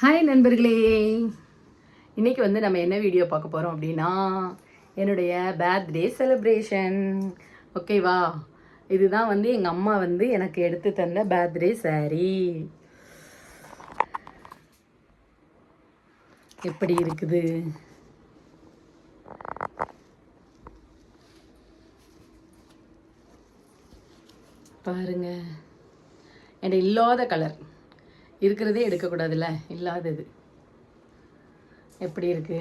Hi நண்பர்களே, இன்றைக்கி வந்து நம்ம என்ன வீடியோ பார்க்க போகிறோம் அப்படின்னா என்னுடைய பர்த்டே செலிப்ரேஷன். ஓகேவா? இதுதான் வந்து எங்கள் அம்மா வந்து எனக்கு எடுத்து தந்த பர்த்டே சாரீ. எப்படி இருக்குது பாருங்க. என்கிட்ட இல்லாத கலர், இருக்கிறதே எடுக்கக்கூடாதுல்ல, இல்லாதது. எப்படி இருக்கு?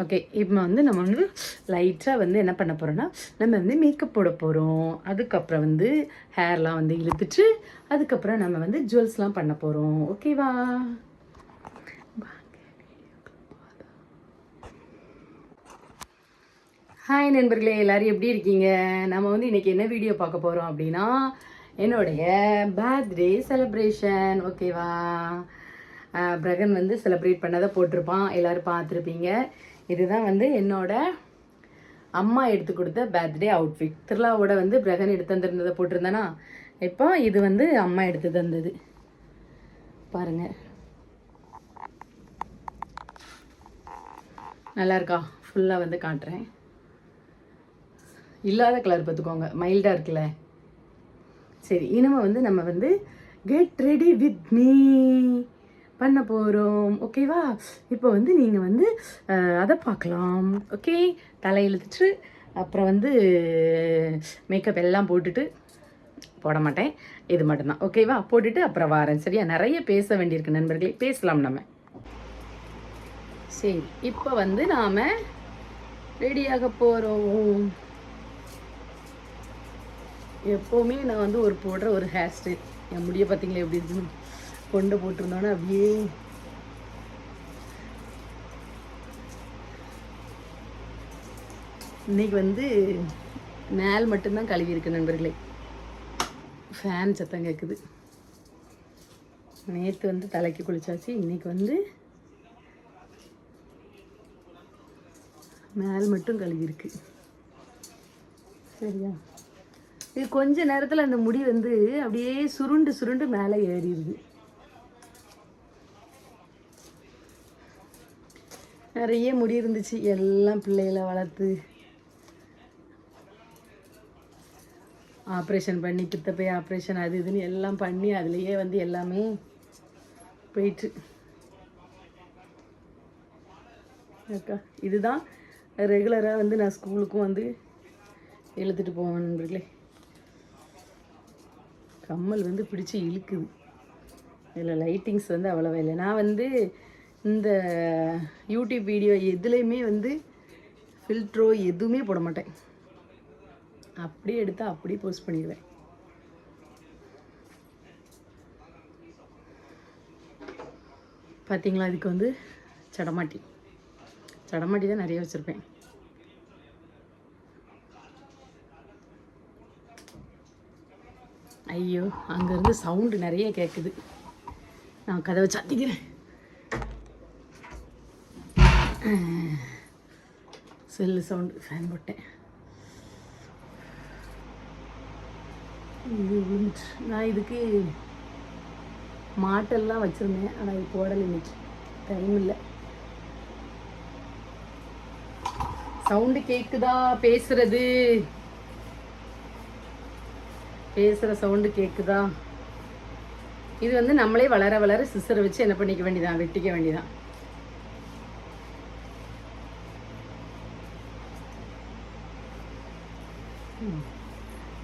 ஓகே, இப்போ வந்து நம்ம வந்து லைட்டாக வந்து என்ன பண்ண போகிறோன்னா, நம்ம வந்து மேக்கப் போட போகிறோம். அதுக்கப்புறம் வந்து ஹேர்லாம் வந்து இழுத்துட்டு அதுக்கப்புறம் நம்ம வந்து ஜுவல்ஸ்லாம் பண்ண போகிறோம். ஓகேவா? ஹாய் நண்பர்களே, எல்லோரும் எப்படி இருக்கீங்க? நம்ம வந்து இன்றைக்கி என்ன வீடியோ பார்க்க போகிறோம் அப்படின்னா என்னுடைய பர்த்டே செலிப்ரேஷன். ஓகேவா? பிரகன் வந்து செலிப்ரேட் பண்ணதை போட்டிருப்பான், எல்லோரும் பார்த்துருப்பீங்க. இதுதான் வந்து என்னோட அம்மா எடுத்து கொடுத்த பர்த்டே அவுட்ஃபிட். திருவிழாவோட வந்து பிரகன் எடுத்து தந்திருந்ததை போட்டிருந்தேன்னா, இப்போ இது வந்து அம்மா எடுத்து தந்தது. பாருங்கள், நல்லா இருக்கா? ஃபுல்லாக வந்து காட்டுறேன். இல்லாத கலர் பார்த்துக்கோங்க, மைல்டாக இருக்குல்ல. சரி, இனிமேல் வந்து நம்ம வந்து கெட் ரெடி வித் மீ பண்ண போகிறோம். ஓகேவா? இப்போ வந்து நீங்கள் வந்து அதை பார்க்கலாம். ஓகே, தலை இழுத்துட்டு அப்புறம் வந்து மேக்கப் எல்லாம் போட்டுட்டு, போட மாட்டேன், இது மட்டும்தான். ஓகேவா? போட்டுட்டு அப்புறம் வரேன். சரியா? நிறைய பேச வேண்டியிருக்கு நண்பர்களே, பேசலாம் நம்ம. சரி, இப்போ வந்து நாம் ரெடியாக போகிறோம். எப்போவுமே நான் வந்து ஒரு போடுற ஒரு ஹேர் ஸ்டைல், என் முடிய பார்த்தீங்களா எப்படி இருக்குன்னு. கொண்டை போட்டிருந்தோன்னே அப்படியே இன்னைக்கு வந்து மேல் மட்டும்தான் கழுவி இருக்கு நண்பர்களே. ஃபேன் சத்தம் கேட்குது. நேற்று வந்து தலைக்கு குளிச்சாச்சு, இன்னைக்கு வந்து மேல் மட்டும் கழுவி இருக்கு. சரியா? இது கொஞ்ச நேரத்தில் அந்த முடி வந்து அப்படியே சுருண்டு சுருண்டு மேலே ஏறிடுது. நிறைய முடி இருந்துச்சு, எல்லாம் பிள்ளைகளை வளர்த்து ஆப்ரேஷன் பண்ணி, பித்தப்பை ஆப்ரேஷன் அது இதுன்னு எல்லாம் பண்ணி அதுலேயே வந்து எல்லாமே போயிட்டு. அக்கா, இதுதான் ரெகுலராக வந்து நான் ஸ்கூலுக்கும் வந்து இழுத்துட்டு போவேன் நண்பர்களே. கம்மல் வந்து பிடிச்சி இழுக்குது. இதில் லைட்டிங்ஸ் வந்து அவ்வளோவா இல்லை. நான் வந்து இந்த யூடியூப் வீடியோ எதுலேயுமே வந்து ஃபில்ட்ரோ எதுவுமே போட மாட்டேன். அப்படியே எடுத்தால் அப்படியே போஸ்ட் பண்ணிடுவேன். பார்த்தீங்களா? இதுக்கு வந்து சடமாட்டி தான் நிறைய வச்சுருப்பேன். ஐயோ, அங்கேருந்து சவுண்டு நிறைய கேட்குது. நான் கதவை சாத்திக்கிறேன். செல்லு சவுண்டு, ஃபேன் போட்டேன். இது விழுந்துச்சு. நான் இதுக்கு மாட்டெல்லாம் வச்சுருந்தேன், ஆனால் இது போடலை. இன்னைக்கு டைம் இல்லை. சவுண்டு கேட்குதா? பேசுகிற சவுண்டு கேட்குதா? இது வந்து நம்மளே வளர வளர சிசரை வச்சு என்ன பண்ணிக்க வேண்டியதான், வெட்டிக்க வேண்டியதான்.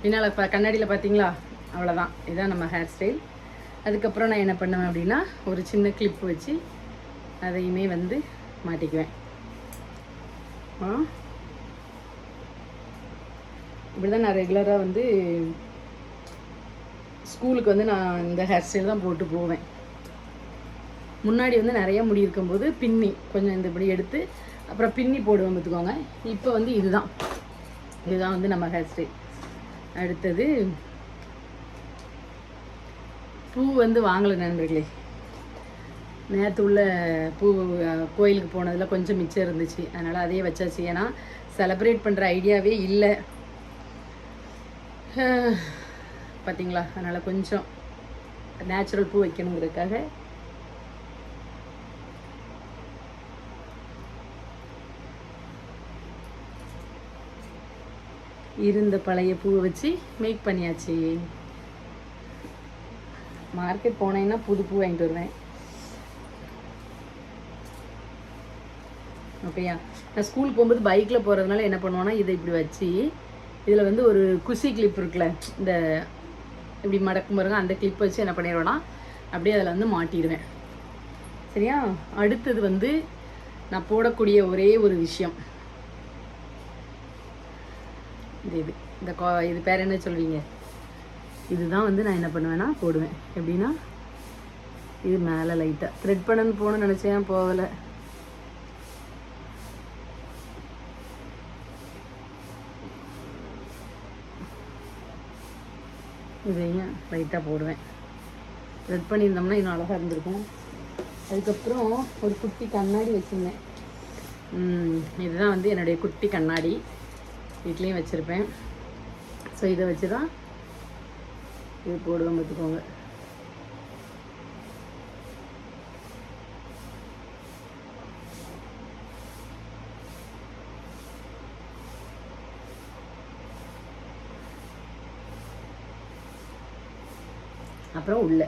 பின்னால் கண்ணாடியில் பார்த்தீங்களா? அவ்வளோதான். இதுதான் நம்ம ஹேர் ஸ்டைல். அதுக்கப்புறம் நான் என்ன பண்ணுவேன் அப்படின்னா, ஒரு சின்ன கிளிப் வச்சு அதையுமே வந்து மாட்டிக்குவேன். இப்படி தான் நான் ரெகுலராக வந்து ஸ்கூலுக்கு வந்து நான் இந்த ஹேர் ஸ்டைல் தான் போட்டு போவேன். முன்னாடி வந்து நிறைய முடி இருக்கும்போது பின்னி கொஞ்சம் இந்த இப்படி எடுத்து அப்புறம் பின்னி போடுவேன் பார்த்துக்கோங்க. இப்போ வந்து இதுதான் வந்து நம்ம ஹேர் ஸ்டைல். அடுத்தது பூ வந்து வாங்கலை நண்பர்களே. நேற்று உள்ள பூ கோயிலுக்கு போனதில் கொஞ்சம் மிச்சம் இருந்துச்சு, அதனால் அதையே வச்சாச்சு. ஏன்னா செலிப்ரேட் பண்ணுற ஐடியாவே இல்லை பார்த்தீங்களா? அதனால் கொஞ்சம் நேச்சுரல் பூ வைக்கணுங்கிறதுக்காக. இருந்த பழைய பூவை வச்சு மேக் பண்ணியாச்சு. மார்க்கெட் போனேன்னா புது பூ வாங்கிட்டு வருவேன். ஓகேயா, நான் ஸ்கூலுக்கு போகும்போது பைக்கில் போகிறதுனால என்ன பண்ணுவோன்னா இதை இப்படி வச்சு இதில் வந்து ஒரு குஷி கிளிப் இருக்குல்ல, இந்த இப்படி மடக்கும் பாருங்க, அந்த கிளிப் வச்சு என்ன பண்ணிடுவேன்னா அப்படியே அதில் வந்து மாட்டிடுவேன். சரியா, அடுத்தது வந்து நான் போடக்கூடிய ஒரே ஒரு விஷயம் இது இது பேர் என்ன சொல்வீங்க, இதுதான் வந்து நான் என்ன பண்ணுவேன்னா போடுவேன். எப்படின்னா இது மேலே லைட்டாக த்ரெட் பண்ணன்னு போகணும்னு நினச்சேன், போகலை. இதையும் லைட்டாக போடுவேன். த்ரெட் பண்ணியிருந்தோம்னா இன்னும் அழகாக இருந்திருக்கும். அதுக்கப்புறம் ஒரு குட்டி கண்ணாடி வச்சுருந்தேன். இதுதான் வந்து என்னுடைய குட்டி கண்ணாடி, வீட்லேயும் வச்சுருப்பேன். ஸோ இதை வச்சு தான் இது போடுவேன், பார்த்துக்கோங்க. அப்புறம் உள்ள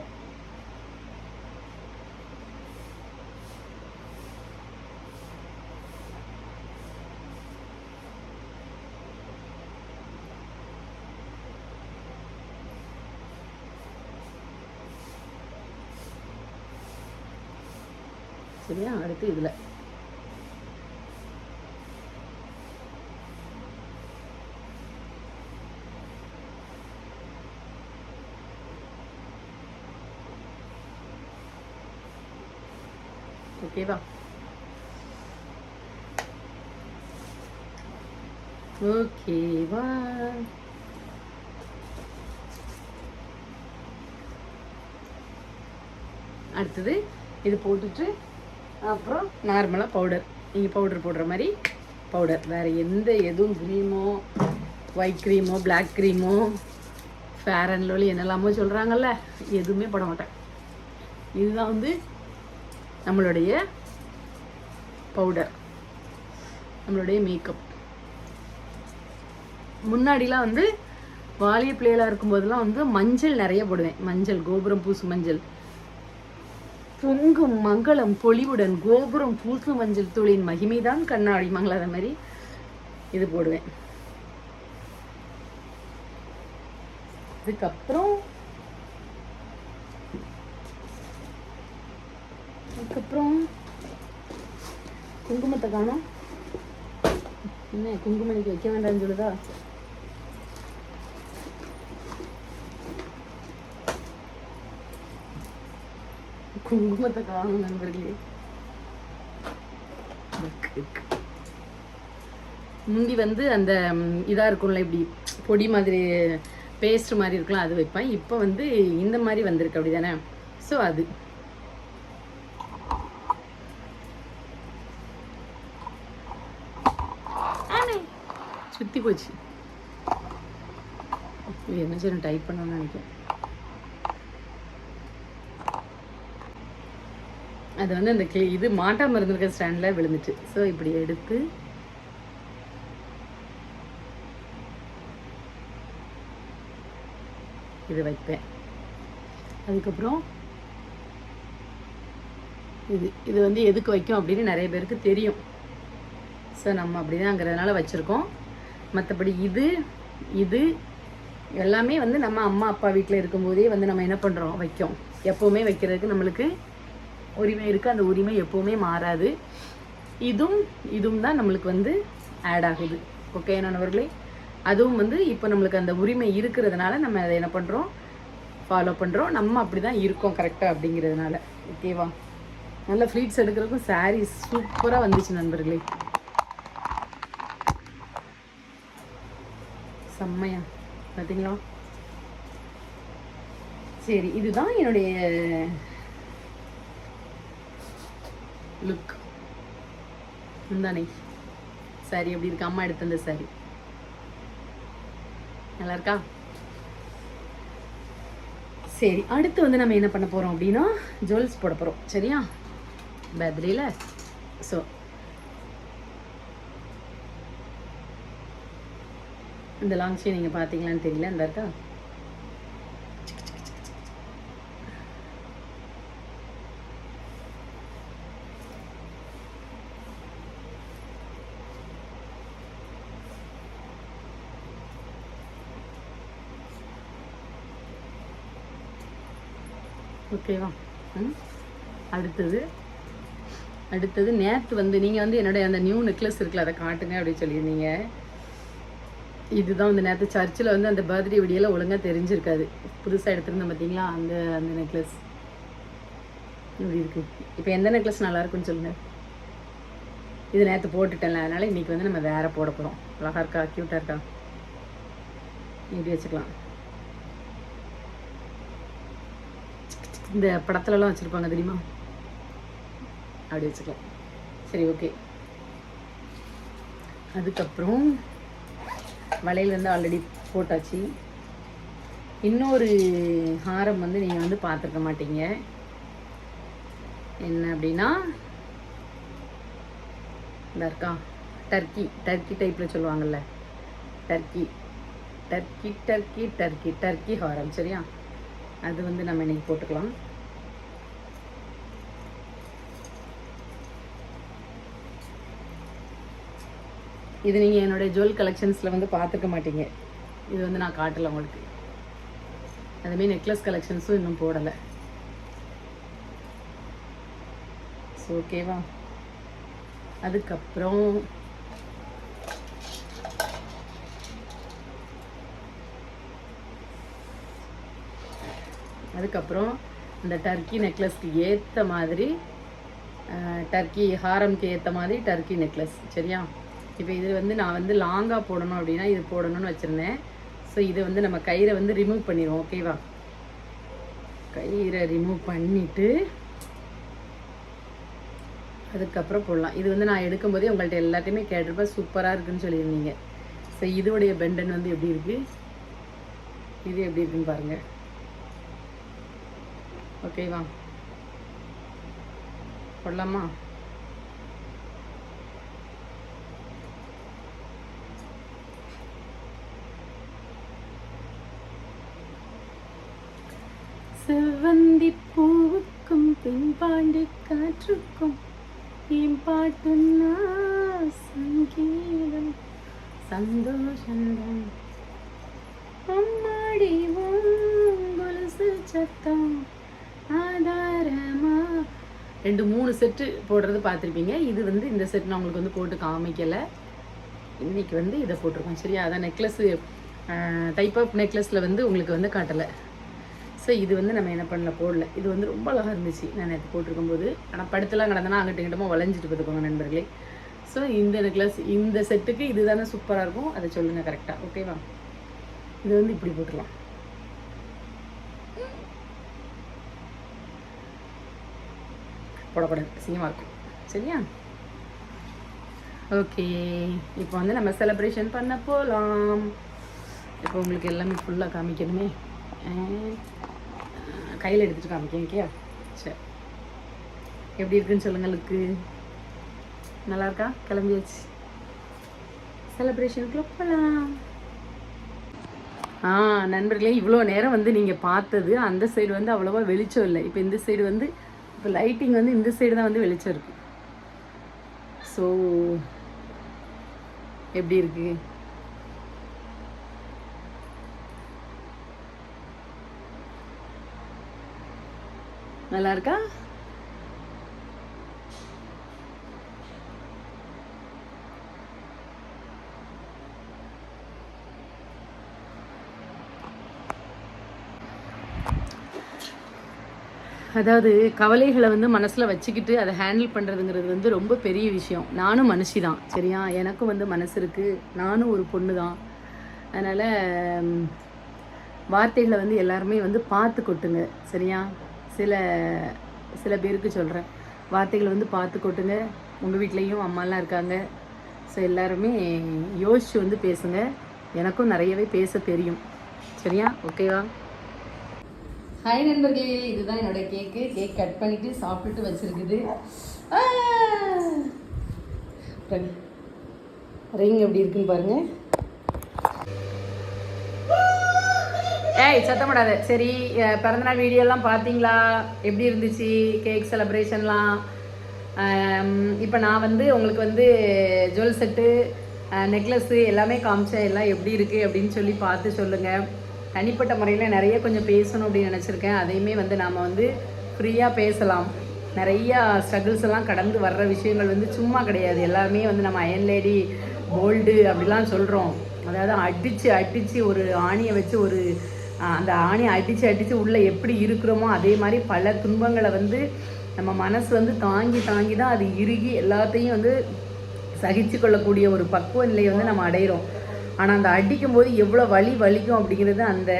சரியா. அடுத்து இதில் ஓகேவா. ஓகேவா, அடுத்தது இது போட்டுட்டு அப்புறம் நார்மலாக பவுடர், நீங்கள் பவுடர் போடுற மாதிரி பவுடர், வேறு எதுவும் க்ரீமோ ஒயிட் க்ரீமோ பிளாக் க்ரீமோ ஃபேர் அண்ட் லவ்லி என்னெல்லாமோ சொல்கிறாங்கல்ல, எதுவுமே போட மாட்டேன். இதுதான் வந்து நம்மளுடைய பவுடர், நம்மளுடைய மேக்கப். முன்னாடிலாம் வந்து வாலிய பிள்ளைகளாக இருக்கும்போதெல்லாம் வந்து மஞ்சள் நிறைய போடுவேன். மஞ்சள், கோபுரம் பூசு மஞ்சள், பொங்கும் மங்களம் பொலிவுடன் கோபுரம் பூசு மஞ்சள் தூளின் மகிமைதான் கண்ணாடி மங்களம், அதை மாதிரி இது போடுவேன். அதுக்கப்புறம் குங்குமத்தை காணும். என்ன குங்குமம் வைக்க வேண்டாம்னு சொல்லுதா? குங்குமத்தை காணும் நண்பர்களே. முந்தி வந்து அந்த இதாக இருக்கும்ல, இப்படி பொடி மாதிரி பேஸ்ட் மாதிரி இருக்கலாம், அது வைப்பேன். இப்போ வந்து இந்த மாதிரி வந்திருக்கு, அப்படி தானே. ஸோ அது சுற்றி போச்சு. என்ன சரி டைப் பண்ணணும்னு நினைக்கிறேன். அது வந்து அந்த இது மாட்டாமல் இருந்திருக்க ஸ்டாண்டில் விழுந்துச்சு. ஸோ இப்படி எடுத்து இது வைப்பேன். அதுக்கப்புறம் இது வந்து எதுக்கு வைக்கும் அப்படின்னு நிறைய பேருக்கு தெரியும். ஸோ நம்ம அப்படிதாங்கிறதுனால வச்சுருக்கோம். மற்றபடி இது எல்லாமே வந்து நம்ம அம்மா அப்பா வீட்டில் இருக்கும்போதே வந்து நம்ம என்ன பண்ணுறோம், வைக்கும். எப்போவுமே வைக்கிறதுக்கு நம்மளுக்கு உரிமை இருக்குது. அந்த உரிமை எப்போவுமே மாறாது. இதுவும் தான் நம்மளுக்கு வந்து ஆட் ஆகுது. ஓகே நண்பர்களே, அதுவும் வந்து இப்போ நம்மளுக்கு அந்த உரிமை இருக்கிறதுனால நம்ம அதை என்ன பண்ணுறோம், ஃபாலோ பண்ணுறோம். நம்ம அப்படி தான் இருக்கோம் கரெக்டாக அப்படிங்கிறதுனால. ஓகேவா, நல்ல ஃப்ளீட்ஸ் எடுக்கிறதுக்கும் சாரீ சூப்பராக வந்துச்சு நண்பர்களே, செம்மையா பார்த்தீங்களா. சரி, இதுதான் என்னுடைய லுக். முந்தானை சாரி எப்படி இருக்கு, அம்மா எடுத்த அந்த சாரி நல்லா இருக்கா? சரி, அடுத்து வந்து நம்ம என்ன பண்ண போகிறோம் அப்படின்னா ஜுவல்ஸ் போட போகிறோம். சரியா, பர்த்டேயில். ஸோ இந்த லாங் செயின் நீங்கள் பார்த்தீங்களான்னு தெரியல, இந்த இருக்கா. ஓகேவா. அடுத்தது நேற்று வந்து நீங்கள் வந்து என்னுடைய அந்த நியூ நெக்லஸ் இருக்குல்ல, அதை காட்டுங்க அப்படின்னு சொல்லியிருந்தீங்க. இதுதான் வந்து நேற்று சர்ச்சில் வந்து அந்த பர்த்டே வீடியோவில் ஒழுங்காக தெரிஞ்சிருக்காது. புதுசாக எடுத்துருந்தேன் பார்த்தீங்களா, அந்த அந்த நெக்லஸ் இப்படி இருக்குது. இப்போ எந்த நெக்லஸ் நல்லாயிருக்குன்னு சொல்லுங்கள். இது நேற்று போட்டுட்டேன்ல, அதனால் இன்றைக்கி வந்து நம்ம வேறு போட போகிறோம். அழகாக இருக்கா, க்யூட்டாக இருக்கா, இப்படி வச்சுக்கலாம். இந்த படத்துலலாம் வச்சுருப்பாங்க தெரியுமா, அப்படி வச்சுக்கலாம். சரி, ஓகே. அதுக்கப்புறம் வளையல் வந்து ஆல்ரெடி போட்டாச்சு. இன்னொரு ஹாரம் வந்து நீங்கள் வந்து பார்த்துருக்க மாட்டீங்க. என்ன அப்படின்னா இந்த இருக்கா, டர்க்கி டைப்பில் சொல்லுவாங்கள்ல, டர்க்கி ஹாரம். சரியா, அது வந்து நம்ம இன்னைக்கு போட்டுக்கலாம். இது நீங்கள் என்னுடைய ஜுவல் கலெக்ஷன்ஸில் வந்து பார்த்துக்க மாட்டீங்க. இது வந்து நான் காட்டலை உங்களுக்கு. அதுமாரி நெக்லஸ் கலெக்ஷன்ஸும் இன்னும் போடலை. ஸோ ஓகேவா. அதுக்கப்புறம் இந்த டர்க்கி நெக்லஸ்க்கு ஏற்ற மாதிரி, டர்க்கி ஹாரம்க்கு ஏற்ற மாதிரி டர்க்கி நெக்லஸ். சரியா, இப்போ இது வந்து நான் வந்து லாங்காக போடணும் அப்படின்னா இது போடணும்னு வச்சுருந்தேன். ஸோ இதை வந்து நம்ம கயிறை வந்து ரிமூவ் பண்ணிடுவோம். ஓகேவா, கயிறை ரிமூவ் பண்ணிவிட்டு அதுக்கப்புறம் போடலாம். இது வந்து நான் எடுக்கும்போதே உங்கள்கிட்ட எல்லாத்தையுமே கேட்டிருப்பேன், சூப்பராக இருக்குதுன்னு சொல்லியிருந்தீங்க. ஸோ இதோடைய பெண்டன் வந்து எப்படி இருக்குது, இது எப்படி இருக்குன்னு பாருங்கள். ஓகேவா, போடலாமா. செவ்வந்தி பூவுக்கும் பின்பாண்டி காற்றுக்கும் பாட்டுன்னா சங்கீதம் சந்தோஷந்தான் அம்மாடி கொலுசு சத்தம் ஆதாரமா. 2-3 செட்டு போடுறது பார்த்துருப்பீங்க. இது வந்து இந்த செட் நான் உங்களுக்கு வந்து போட்டு காமிக்கலை. இன்றைக்கி வந்து இதை போட்டிருக்கோம். சரியா, அதான் நெக்லஸ்ஸு டைப் ஆஃப் நெக்லஸில் வந்து உங்களுக்கு வந்து காட்டலை. ஸோ இது வந்து நம்ம என்ன பண்ணல, போடல. இது வந்து ரொம்ப அழகாக இருந்துச்சு நான் நேற்று போட்டிருக்கும் போது. ஆனால் படுத்துலாம் கிடந்தனா அங்கிட்ட கிட்டமாக வளைஞ்சிட்டு பார்த்துக்கோங்க நண்பர்களே. ஸோ இந்த நெக்லஸ் இந்த செட்டுக்கு இது தானே சூப்பராக இருக்கும், அதை சொல்லுங்கள் கரெக்டாக. ஓகேவா, இது வந்து இப்படி போட்டுடலாம். போடக்கூடாது, அசிங்கமாக இருக்கும். சரியா, ஓகே. இப்போ வந்து நம்ம செலிப்ரேஷன் பண்ண போகலாம். இப்போ உங்களுக்கு எல்லாமே ஃபுல்லாக காமிக்கணுமே, கையில் எடுத்துகிட்டு காமிக்கேன். ஓகே, சரி. எப்படி இருக்குன்னு சொல்லுங்களுக்கு. நல்லா இருக்கா, கிளம்பியாச்சு, செலிப்ரேஷனுக்குள்ள போகலாம். நண்பர்களே, இவ்வளோ நேரம் வந்து நீங்கள் பார்த்தது அந்த சைடு வந்து அவ்வளோவா வெளிச்சம் இல்லை. இப்போ இந்த சைடு வந்து இப்போ லைட்டிங் வந்து இந்த சைடு தான் வந்து வெளிச்சம் இருக்குது. ஸோ எப்படி இருக்கு, நல்லா இருக்கா. அதாவது கவலைகளை வந்து மனசில் வச்சுக்கிட்டு அதை ஹேண்டில் பண்ணுறதுங்கிறது வந்து ரொம்ப பெரிய விஷயம். நானும் மனுஷி தான். சரியா, எனக்கும் வந்து மனசு இருக்குது, நானும் ஒரு பொண்ணு தான். அதனால் வார்த்தைகளை வந்து எல்லாருமே வந்து பார்த்து கொட்டுங்க. சரியா, சில பேருக்கு சொல்கிறேன், வார்த்தைகளை வந்து பார்த்து கொட்டுங்க. உங்கள் வீட்லேயும் அம்மாலாம் இருக்காங்க. ஸோ எல்லாருமே யோசித்து வந்து பேசுங்க. எனக்கும் நிறையவே பேச தெரியும். சரியா, ஓகேவா. ஹாய் நண்பர்களே, இதுதான் என்னோட கேக்கு. கேக் கட் பண்ணிட்டு சாப்பிட்டுட்டு வச்சிருக்குது. ரிங் எப்படி இருக்குன்னு பாருங்க. ஏய் சத்தப்படாத. சரி, பிறந்தநாள் வீடியோலாம் பார்த்தீங்களா? எப்படி இருந்துச்சு கேக் செலிப்ரேஷன்லாம்? இப்போ நான் வந்து உங்களுக்கு வந்து ஜுவல் செட்டு, நெக்லஸ்ஸு எல்லாமே காமிச்சேன். எல்லாம் எப்படி இருக்குது அப்படின்னு சொல்லி பார்த்து சொல்லுங்கள். தனிப்பட்ட முறையில் நிறைய கொஞ்சம் பேசணும் அப்படின்னு நினச்சிருக்கேன். அதையுமே வந்து நாம் வந்து ஃப்ரீயாக பேசலாம். நிறையா ஸ்ட்ரகிள்ஸ் எல்லாம் கடந்து வர்ற விஷயங்கள் வந்து சும்மா கிடையாது. எல்லாமே வந்து நம்ம அயன் லேடி போல்டு அப்படிலாம் சொல்கிறோம். அதாவது அடித்து ஒரு ஆணியை வச்சு ஒரு அந்த ஆணியை அடித்து உள்ளே எப்படி இருக்கிறோமோ அதே மாதிரி பல துன்பங்களை வந்து நம்ம மனசு வந்து தாங்கி தான் அது இறுகி எல்லாத்தையும் வந்து சகிச்சு கொள்ளக்கூடிய ஒரு பக்குவ நிலையை வந்து நம்ம அடைகிறோம். ஆனால் அந்த அடிக்கும் போது எவ்வளோ வலிக்கும் அப்படிங்கிறது அந்த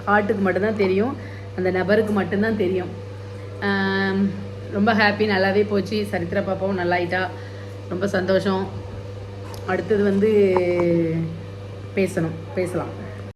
ஹார்ட்டுக்கு மட்டும்தான் தெரியும், அந்த நபருக்கு மட்டும்தான் தெரியும். ரொம்ப ஹாப்பி, நல்லாவே போச்சு. சரித்திர பாப்பாவும் நல்லாயிட்டா, ரொம்ப சந்தோஷம். அடுத்தது வந்து பேசலாம்.